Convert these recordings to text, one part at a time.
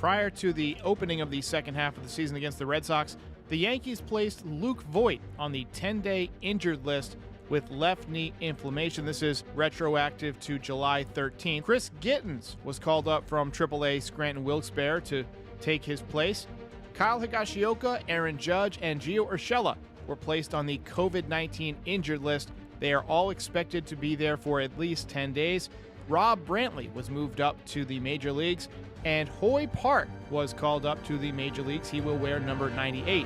Prior to the opening of the second half of the season against the Red Sox, the Yankees placed Luke Voit on the 10-day injured list with left knee inflammation. This is retroactive to July 13th. Chris Gittens was called up from AAA Scranton Wilkes-Barre to take his place. Kyle Higashioka, Aaron Judge, and Gio Urshela were placed on the COVID-19 injured list. They are all expected to be there for at least 10 days. Rob Brantley was moved up to the major leagues, and Hoy Park was called up to the major leagues. He will wear number 98.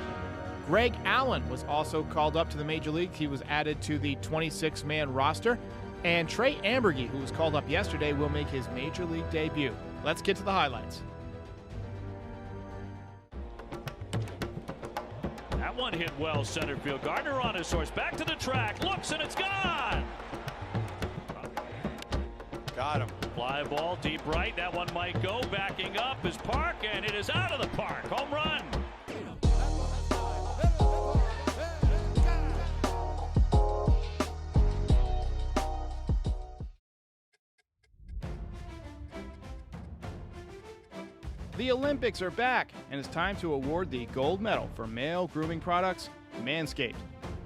Greg Allen was also called up to the major leagues. He was added to the 26-man roster. And Trey Ambergy, who was called up yesterday, will make his major league debut. Let's get to the highlights. That one hit well center field. Gardner on his horse, back to the track, looks and it's gone. Got him. Fly ball deep right. That one might go. Backing up is Park, and it is out of the park. Home run. The Olympics are back, and it's time to award the gold medal for male grooming products, Manscaped.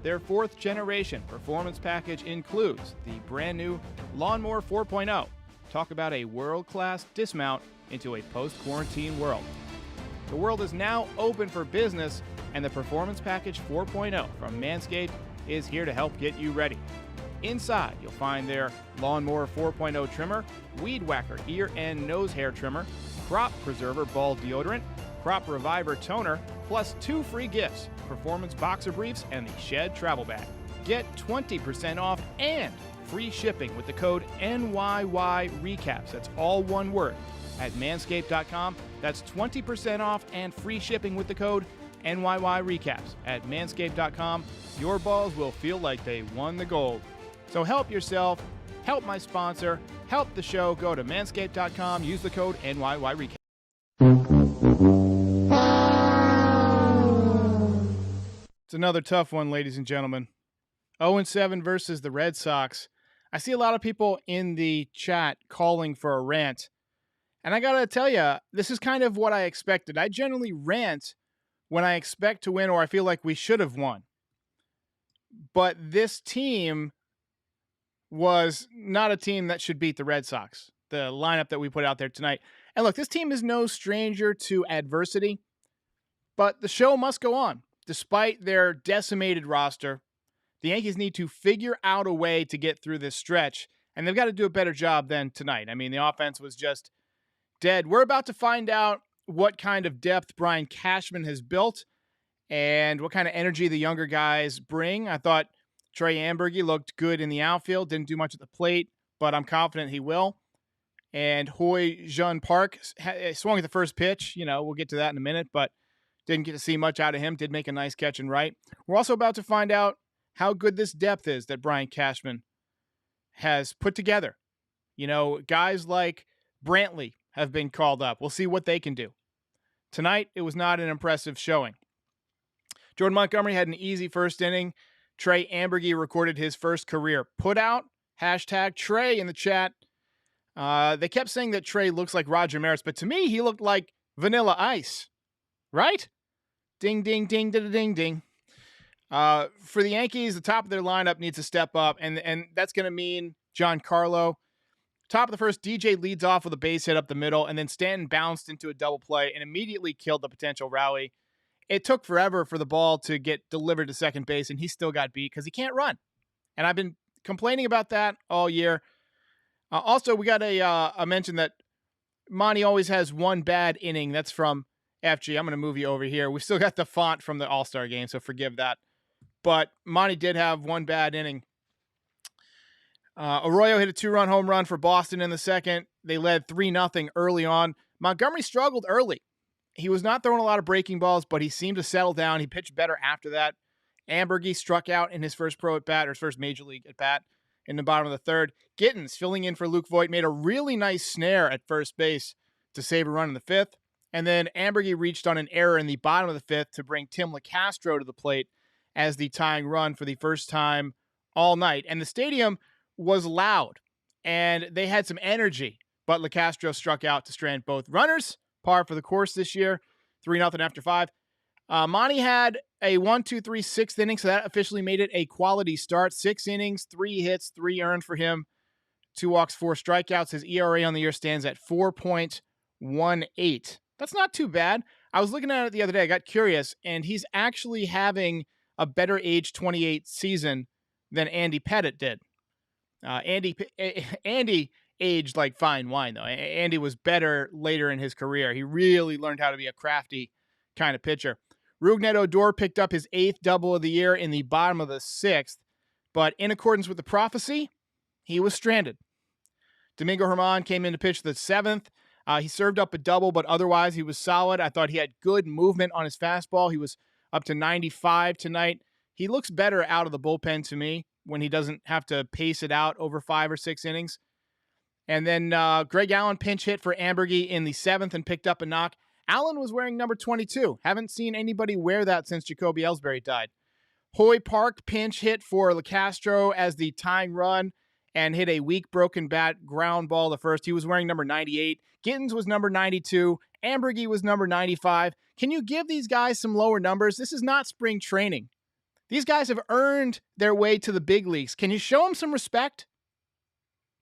Their fourth-generation performance package includes the brand-new Lawnmower 4.0. Talk about a world-class dismount into a post-quarantine world. The world is now open for business, and the Performance Package 4.0 from Manscaped is here to help get you ready. Inside, you'll find their Lawnmower 4.0 trimmer, Weed Whacker ear and nose hair trimmer, Crop Preserver ball deodorant, Crop Reviver toner, plus 2 free gifts, Performance boxer briefs and the Shed travel bag. Get 20% off and free shipping with the code NYY Recaps. That's all one word at manscaped.com. That's 20% off and free shipping with the code NYY Recaps at manscaped.com. Your balls will feel like they won the gold. So help yourself, help my sponsor, help the show. Go to manscaped.com, use the code NYY Recaps. It's another tough one, ladies and gentlemen. 0-7 versus the Red Sox. I see a lot of people in the chat calling for a rant. And I got to tell you, this is kind of what I expected. I generally rant when I expect to win or I feel like we should have won. But this team was not a team that should beat the Red Sox, the lineup that we put out there tonight. And look, this team is no stranger to adversity, but the show must go on. Despite their decimated roster, the Yankees need to figure out a way to get through this stretch, and they've got to do a better job than tonight. I mean, the offense was just dead. We're about to find out what kind of depth Brian Cashman has built and what kind of energy the younger guys bring. I thought Trey Ambergy looked good in the outfield, didn't do much at the plate, but I'm confident he will. And Hoy Park swung at the first pitch. You know, we'll get to that in a minute, but didn't get to see much out of him. Did make a nice catch and right. We're also about to find out how good this depth is that Brian Cashman has put together. You know, guys like Brantley have been called up. We'll see what they can do. Tonight, it was not an impressive showing. Jordan Montgomery had an easy first inning. Trey Ambergy recorded his first career putout. Hashtag Trey in the chat. They kept saying that Trey looks like Roger Maris, but to me, he looked like Vanilla Ice. Right? Ding, ding, ding, ding, ding, ding. For the Yankees, the top of their lineup needs to step up, and that's going to mean Giancarlo. Top of the first, DJ leads off with a base hit up the middle, and then Stanton bounced into a double play and immediately killed the potential rally. It took forever for the ball to get delivered to second base, and he still got beat because he can't run. And I've been complaining about that all year. Also, we got a mention that Monty always has one bad inning. That's from FG. I'm going to move you over here. We've still got the font from the All-Star game, so forgive that. But Monty did have one bad inning. Arroyo hit a 2-run home run for Boston in the second. They led 3-0 early on. Montgomery struggled early. He was not throwing a lot of breaking balls, but he seemed to settle down. He pitched better after that. Ambergy struck out in his first pro at-bat, or his first major league at-bat in the bottom of the third. Gittens, filling in for Luke Voit, made a really nice snare at first base to save a run in the fifth. And then Ambergy reached on an error in the bottom of the fifth to bring Tim LeCastro to the plate as the tying run for the first time all night. And the stadium was loud, and they had some energy, but LeCastro struck out to strand both runners, par for the course this year. 3-0 after 5. Monty had a 1-2-3 sixth inning, so that officially made it a quality start. 6 innings, 3 hits, 3 earned for him. 2 walks, 4 strikeouts. His ERA on the year stands at 4.18. That's not too bad. I was looking at it the other day. I got curious, and he's actually having a better age 28 season than Andy Pettitte did. Andy aged like fine wine, though. Andy was better later in his career. He really learned how to be a crafty kind of pitcher. Rougned Odor picked up his 8th double of the year in the bottom of the 6th, but in accordance with the prophecy, he was stranded. Domingo Germán came in to pitch the 7th. He served up a double, but otherwise he was solid. I thought he had good movement on his fastball. He was up to 95 tonight. He looks better out of the bullpen to me when he doesn't have to pace it out over 5 or 6 innings. And then Greg Allen pinch hit for Ambergy in the 7th and picked up a knock. Allen was wearing number 22. Haven't seen anybody wear that since Jacoby Ellsbury died. Hoy Park pinch hit for LeCastro as the tying run and hit a weak broken bat ground ball the first. He was wearing number 98. Gittins was number 92. Ambergy was number 95. Can you give these guys some lower numbers? This is not spring training. These guys have earned their way to the big leagues. Can you show them some respect?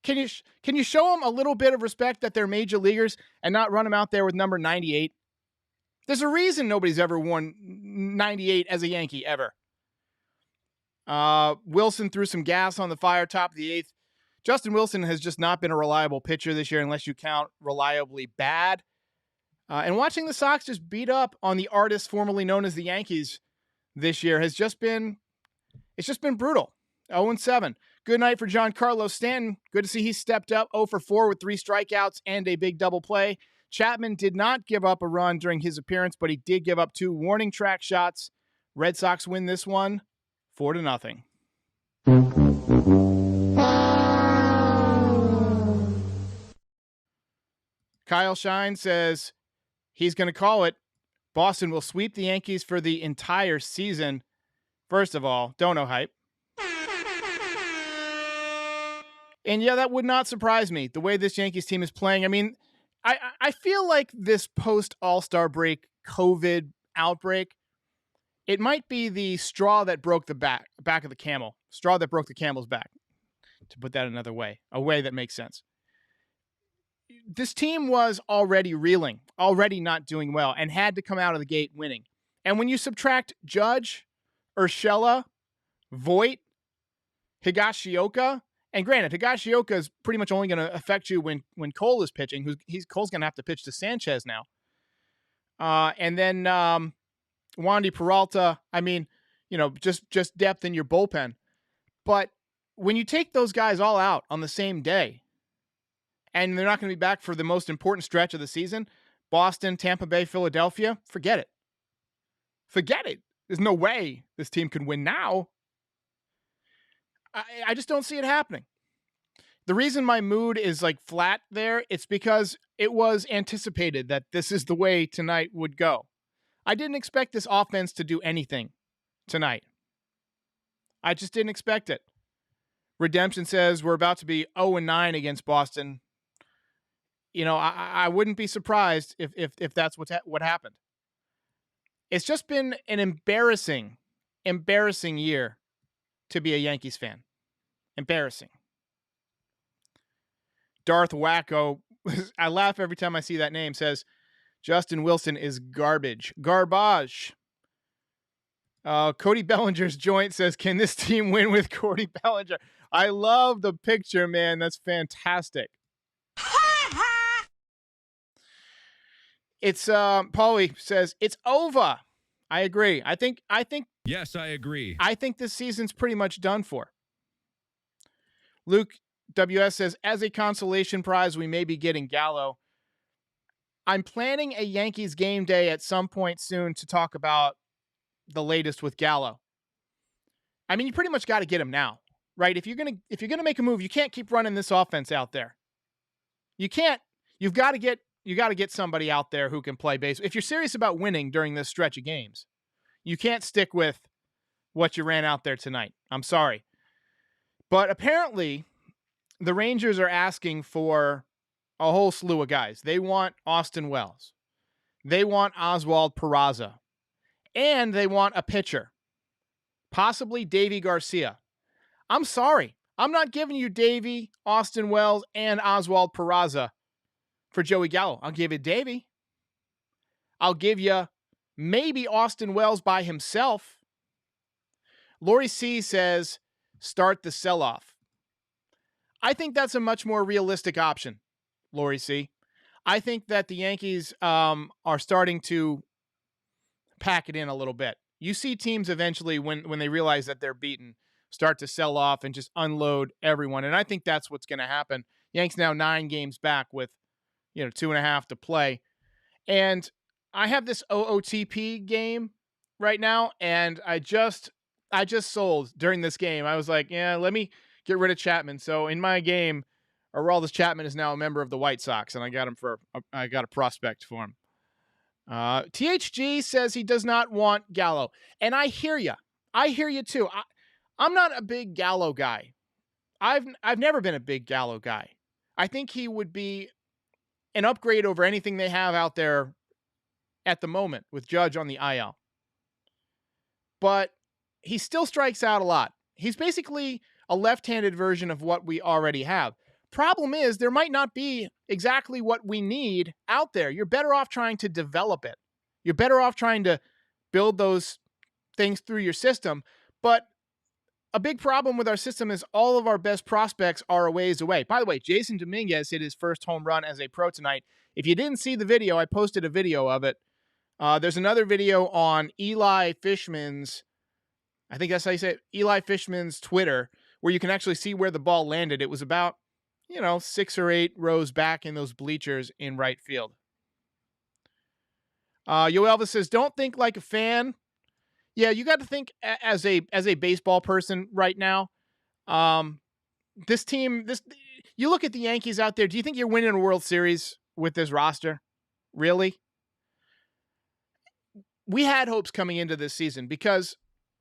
Can you show them a little bit of respect that they're major leaguers and not run them out there with number 98? There's a reason nobody's ever worn 98 as a Yankee ever. Wilson threw some gas on the fire top of the 8th. Justin Wilson has just not been a reliable pitcher this year unless you count reliably bad. And watching the Sox just beat up on the artists formerly known as the Yankees this year has just been brutal. 0-7. Good night for Giancarlo Stanton. Good to see he stepped up 0 for 4 with 3 strikeouts and a big double play. Chapman did not give up a run during his appearance, but he did give up 2 warning track shots. Red Sox win this one 4-0. Kyle Shine says he's going to call it. Boston will sweep the Yankees for the entire season. First of all, don't know hype. And yeah, that would not surprise me, the way this Yankees team is playing. I mean, I feel like this post-All-Star break COVID outbreak, it might be the straw that broke the back of the camel. Straw that broke the camel's back, to put that another way, a way that makes sense. This team was already reeling, already not doing well, and had to come out of the gate winning. And when you subtract Judge, Urshela, Voit, Higashioka, and granted, Higashioka is pretty much only going to affect you when Cole is pitching. Cole's going to have to pitch to Sanchez now. And then Wandy Peralta, I mean, just depth in your bullpen. But when you take those guys all out on the same day, and they're not going to be back for the most important stretch of the season, Boston, Tampa Bay, Philadelphia, forget it. Forget it. There's no way this team can win now. I just don't see it happening. The reason my mood is like flat there, it's because it was anticipated that this is the way tonight would go. I didn't expect this offense to do anything tonight. I just didn't expect it. Redemption says we're about to be 0-9 against Boston. I wouldn't be surprised if that's what happened. It's just been an embarrassing year to be a Yankees fan. Embarrassing. Darth Wacko, I laugh every time I see that name, says Justin Wilson is garbage. Garbage. Cody Bellinger's joint says, can this team win with Cody Bellinger? I love the picture, man. That's fantastic. It's Paulie says it's over. I agree. I think yes, I agree. I think this season's pretty much done for. Luke WS says, as a consolation prize, we may be getting Gallo. I'm planning a Yankees game day at some point soon to talk about the latest with Gallo. I mean, you pretty much got to get him now, right? If you're gonna make a move, you can't keep running this offense out there. You can't. You got to get somebody out there who can play base. If you're serious about winning during this stretch of games, you can't stick with what you ran out there tonight. I'm sorry. But apparently, the Rangers are asking for a whole slew of guys. They want Austin Wells. They want Oswald Peraza. And they want a pitcher, possibly Davy Garcia. I'm sorry. I'm not giving you Davy, Austin Wells, and Oswald Peraza for Joey Gallo. I'll give you Davy. I'll give you maybe Austin Wells by himself. Lori C says, start the sell-off. I think that's a much more realistic option, Lori C. I think that the Yankees are starting to pack it in a little bit. You see teams eventually, when they realize that they're beaten, start to sell off and just unload everyone. And I think that's what's going to happen. Yanks now 9 games back with, 2.5 to play. And I have this OOTP game right now, and I just sold during this game. I was like, yeah, let me get rid of Chapman. So in my game, Aroldis Chapman is now a member of the White Sox, and I got a prospect for him. THG says he does not want Gallo, and I hear you. I hear you too. I'm not a big Gallo guy. I've never been a big Gallo guy. I think he would be an upgrade over anything they have out there at the moment with Judge on the IL. But he still strikes out a lot. He's basically a left-handed version of what we already have. Problem is, there might not be exactly what we need out there. You're better off trying to develop it. You're better off trying to build those things through your system. But a big problem with our system is all of our best prospects are a ways away. By the way, Jason Dominguez hit his first home run as a pro tonight. If you didn't see the video, I posted a video of it. There's another video on Eli Fishman's, I think that's how you say it, Eli Fishman's Twitter, where you can actually see where the ball landed. It was about 6 or 8 rows back in those bleachers in right field. Yo Elvis says, don't think like a fan. Yeah, you got to think as a baseball person right now. This team, you look at the Yankees out there. Do you think you're winning a World Series with this roster? Really? We had hopes coming into this season because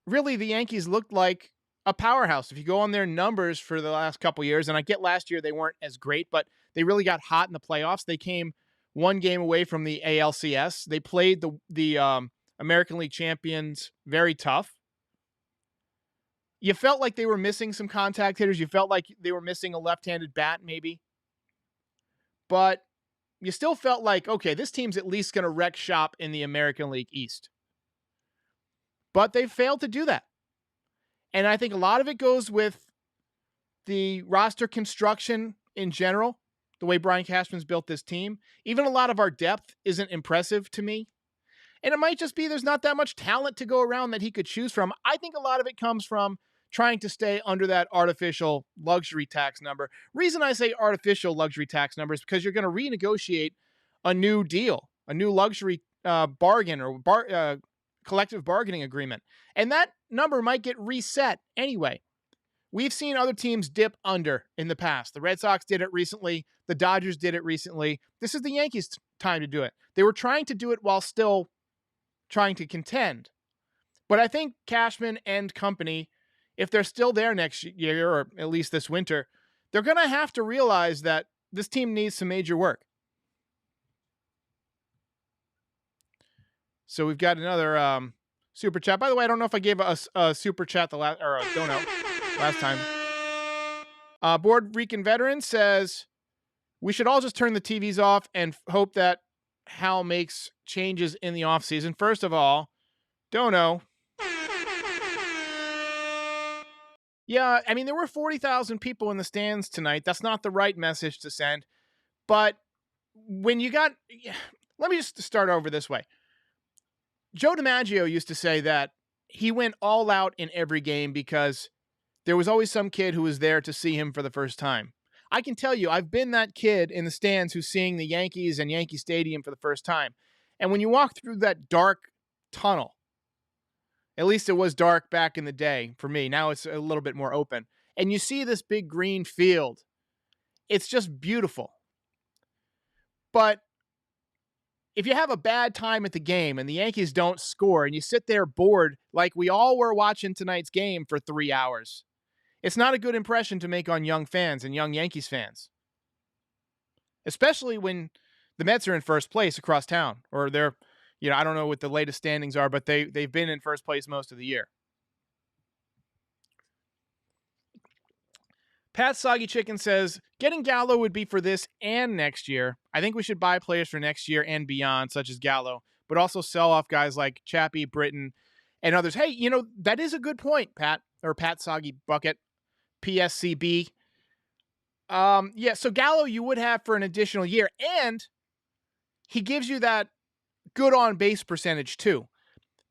really the Yankees looked like a powerhouse. If you go on their numbers for the last couple years, and I get last year they weren't as great, but they really got hot in the playoffs. They came 1 game away from the ALCS. They played the American League champions very tough. You felt like they were missing some contact hitters. You felt like they were missing a left-handed bat maybe. But you still felt like, okay, this team's at least going to wreck shop in the American League East. But they failed to do that. And I think a lot of it goes with the roster construction in general, the way Brian Cashman's built this team. Even a lot of our depth isn't impressive to me. And it might just be there's not that much talent to go around that he could choose from. I think a lot of it comes from trying to stay under that artificial luxury tax number. Reason I say artificial luxury tax number is because you're going to renegotiate a new deal, a new luxury bargain or collective bargaining agreement. And that number might get reset anyway. We've seen other teams dip under in the past. The Red Sox did it recently. The Dodgers did it recently. This is the Yankees' time to do it. They were trying to do it while still trying to contend. But I think Cashman and company, if they're still there next year, or at least this winter, they're going to have to realize that this team needs some major work. So we've got another super chat. By the way, I don't know if I gave a super chat or a donut last time. Board Rican Veteran says, we should all just turn the TVs off and hope that Hal makes changes in the offseason. First of all, don't know. Yeah, I mean, there were 40,000 people in the stands tonight. That's not the right message to send. But when you got... Let me just start over this way. Joe DiMaggio used to say that he went all out in every game because there was always some kid who was there to see him for the first time. I can tell you, I've been that kid in the stands who's seeing the Yankees and Yankee Stadium for the first time. And when you walk through that dark tunnel, at least it was dark back in the day for me. Now it's a little bit more open. And you see this big green field. It's just beautiful. But if you have a bad time at the game and the Yankees don't score and you sit there bored like we all were watching tonight's game for 3 hours, it's not a good impression to make on young fans and young Yankees fans. Especially when the Mets are in first place across town, or they're, I don't know what the latest standings are, but they've been in first place most of the year. Pat Soggy Chicken says, getting Gallo would be for this and next year. I think we should buy players for next year and beyond, such as Gallo, but also sell off guys like Chappie, Britton, and others. Hey, that is a good point, Pat, or Pat Soggy Bucket, PSCB. Yeah, so Gallo you would have for an additional year, and he gives you that good on base percentage too.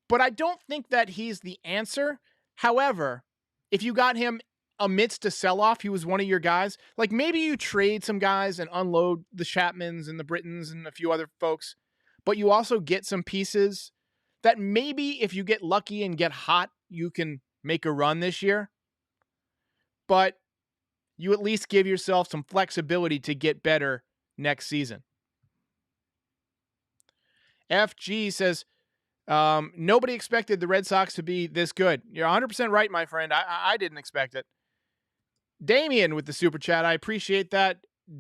But I don't think that he's the answer. However, if you got him amidst a sell-off, he was one of your guys, like maybe you trade some guys and unload the Chapmans and the Brittons and a few other folks, but you also get some pieces that maybe if you get lucky and get hot, you can make a run this year. But you at least give yourself some flexibility to get better next season. FG says, nobody expected the Red Sox to be this good. You're 100% right, my friend. I didn't expect it. Damien with the super chat. I appreciate that.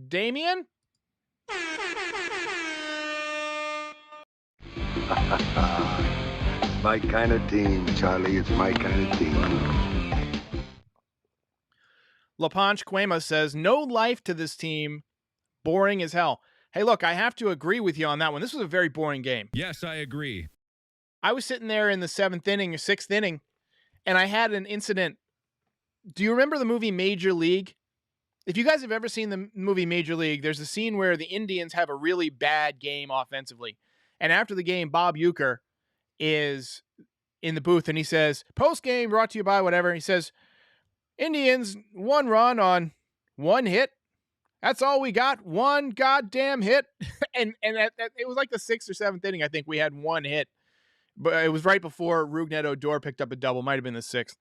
Damien? My kind of team, Charlie. It's my kind of team. LaPonche Cuema says, no life to this team. Boring as hell. Hey, look, I have to agree with you on that one. This was a very boring game. Yes, I agree. I was sitting there in the 7th inning or 6th inning, and I had an incident. Do you remember the movie Major League? If you guys have ever seen the movie Major League, there's a scene where the Indians have a really bad game offensively. And after the game, Bob Uecker is in the booth, and he says, post-game brought to you by whatever. He says, Indians, 1 run on 1 hit. That's all we got. 1 goddamn hit. and it was like the 6th or 7th inning, I think we had 1 hit. But it was right before Rougned Odor picked up a double. Might have been the 6th.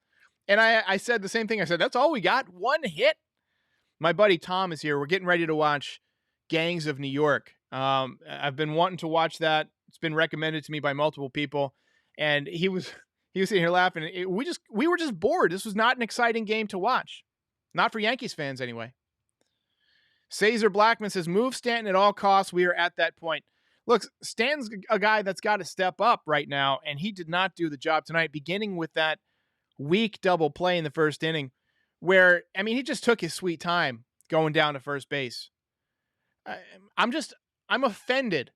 And I said the same thing. I said, that's all we got? 1 hit? My buddy Tom is here. We're getting ready to watch Gangs of New York. I've been wanting to watch that. It's been recommended to me by multiple people. And he was sitting here laughing. We were just bored. This was not an exciting game to watch. Not for Yankees fans, anyway. Caesar Blackman says, move Stanton at all costs. We are at that point. Look, Stanton's a guy that's got to step up right now, and he did not do the job tonight, beginning with that weak double play in the 1st inning where, he just took his sweet time going down to first base. I'm offended.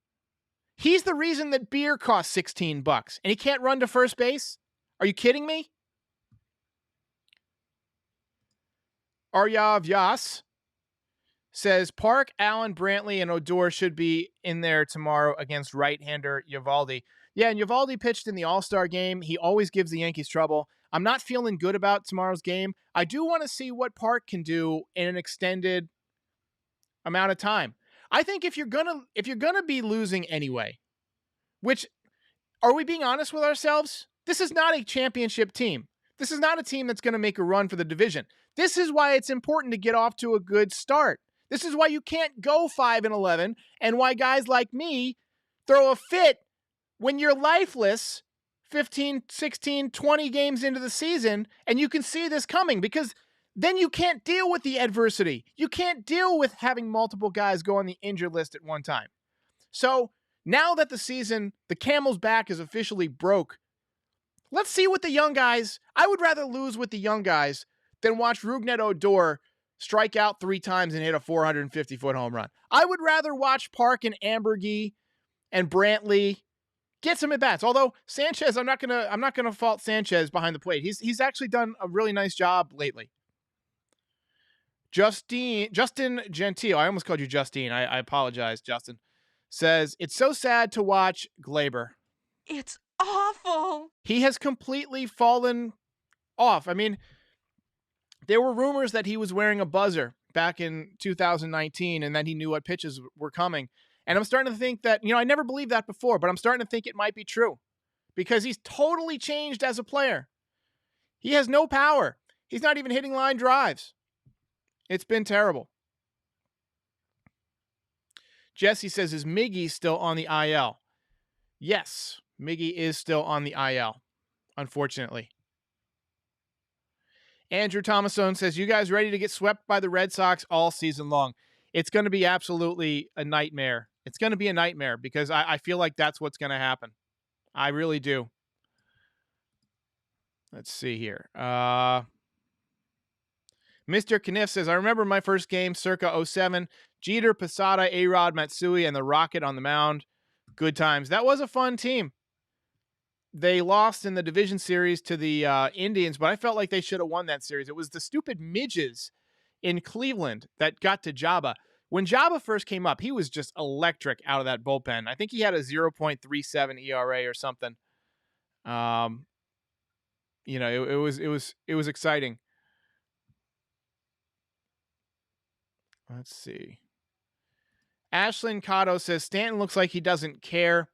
He's the reason that beer costs $16 and he can't run to first base? Are you kidding me? Arya Vyas says Park, Allen, Brantley, and Odor should be in there tomorrow against right-hander Eovaldi. Yeah, and Eovaldi pitched in the All-Star game. He always gives the Yankees trouble. I'm not feeling good about tomorrow's game. I do want to see what Park can do in an extended amount of time. I think if you're gonna be losing anyway, which, are we being honest with ourselves? This is not a championship team. This is not a team that's going to make a run for the division. This is why it's important to get off to a good start. This is why you can't go 5-11, and why guys like me throw a fit when you're lifeless 15, 16, 20 games into the season, and you can see this coming, because then you can't deal with the adversity. You can't deal with having multiple guys go on the injured list at one time. So now that the camel's back is officially broke, let's see what the young guys, I would rather lose with the young guys than watch Rougned Odor strike out 3 times and hit a 450-foot home run. I would rather watch Park and Ambergy and Brantley get some at-bats. Although Sanchez, I'm not gonna fault Sanchez behind the plate. He's actually done a really nice job lately. Justin Gentile, I almost called you Justine. I apologize, Justin. Says, it's so sad to watch Glaber. It's awful. He has completely fallen off. There were rumors that he was wearing a buzzer back in 2019 and that he knew what pitches were coming. And I'm starting to think that, I never believed that before, but I'm starting to think it might be true because he's totally changed as a player. He has no power. He's not even hitting line drives. It's been terrible. Jesse says, is Miggy still on the IL? Yes, Miggy is still on the IL, unfortunately. Andrew Thomasone says, you guys ready to get swept by the Red Sox all season long? It's going to be absolutely a nightmare It's going to be a nightmare because I feel like that's what's going to happen. I really do. Let's see here. Mr. Kniff says, I remember my first game circa 07. Jeter, Posada, A-Rod, Matsui, and the Rocket on the mound. Good times. That was a fun team. They lost in the division series to the Indians, but I felt like they should have won that series. It was the stupid midges in Cleveland that got to Jabba. When Jabba first came up, he was just electric out of that bullpen. I think he had a 0.37 ERA or something. You know, it was exciting. Let's see. Ashlyn Cotto says Stanton looks like he doesn't care.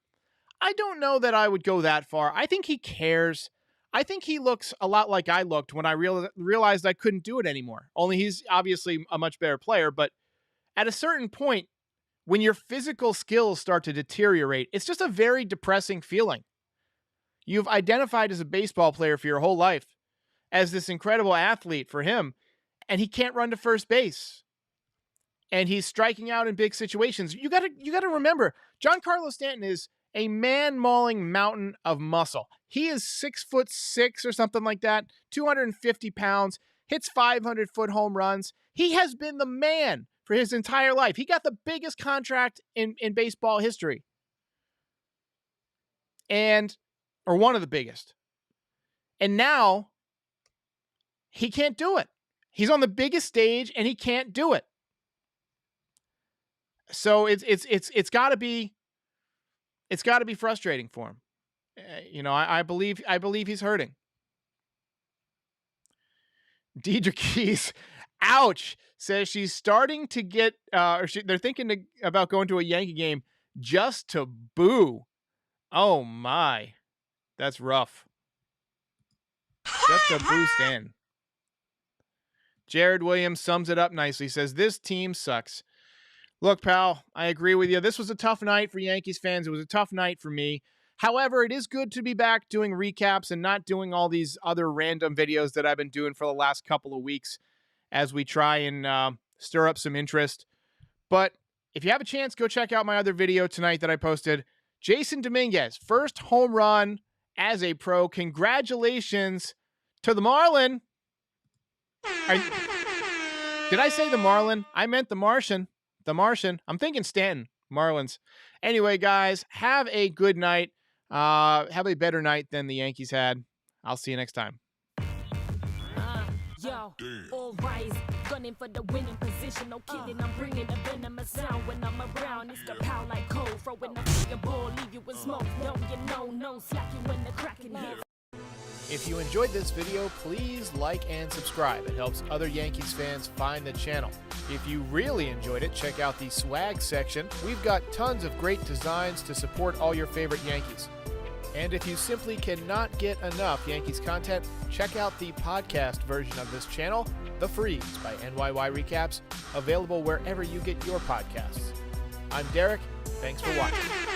I don't know that I would go that far. I think he cares. I think he looks a lot like I looked when I realized I couldn't do it anymore. Only he's obviously a much better player, but at a certain point, when your physical skills start to deteriorate, it's just a very depressing feeling. You've identified as a baseball player for your whole life, as this incredible athlete for him, and he can't run to first base. And he's striking out in big situations. You gotta remember, Giancarlo Stanton is a man-mauling mountain of muscle. He is 6'6" or something like that, 250 pounds, hits 500-foot home runs. He has been the man for his entire life. He got the biggest contract in baseball history. Or one of the biggest. And now he can't do it. He's on the biggest stage and he can't do it. So it's got to be frustrating for him. You know, I believe he's hurting. Deidre Keys, ouch, says she's starting to get, they're thinking about going to a Yankee game just to boo. Oh my, that's rough. Just to boo Stan. Jared Williams sums it up nicely. Says this team sucks. Look, pal, I agree with you. This was a tough night for Yankees fans. It was a tough night for me. However, it is good to be back doing recaps and not doing all these other random videos that I've been doing for the last couple of weeks as we try and stir up some interest. But if you have a chance, go check out my other video tonight that I posted. Jason Dominguez, first home run as a pro. Congratulations to the Marlin. Did I say the Marlin? I meant the Martian. The Martian. I'm thinking Stanton. Marlins. Anyway, guys, have a good night. Have a better night than the Yankees had. I'll see you next time. Yo, all rise, gunning for the winning position. No kidding, I'm bringing the venomous sound when I'm around. It's the power like cold, throwing the fire ball, leave you with smoke. Don't you know, no slacking when the cracking hits. If you enjoyed this video, please like and subscribe. It helps other Yankees fans find the channel. If you really enjoyed it, check out the swag section. We've got tons of great designs to support all your favorite Yankees. And if you simply cannot get enough Yankees content, check out the podcast version of this channel, The Frieze by NYY Recaps, available wherever you get your podcasts. I'm Derek. Thanks for watching.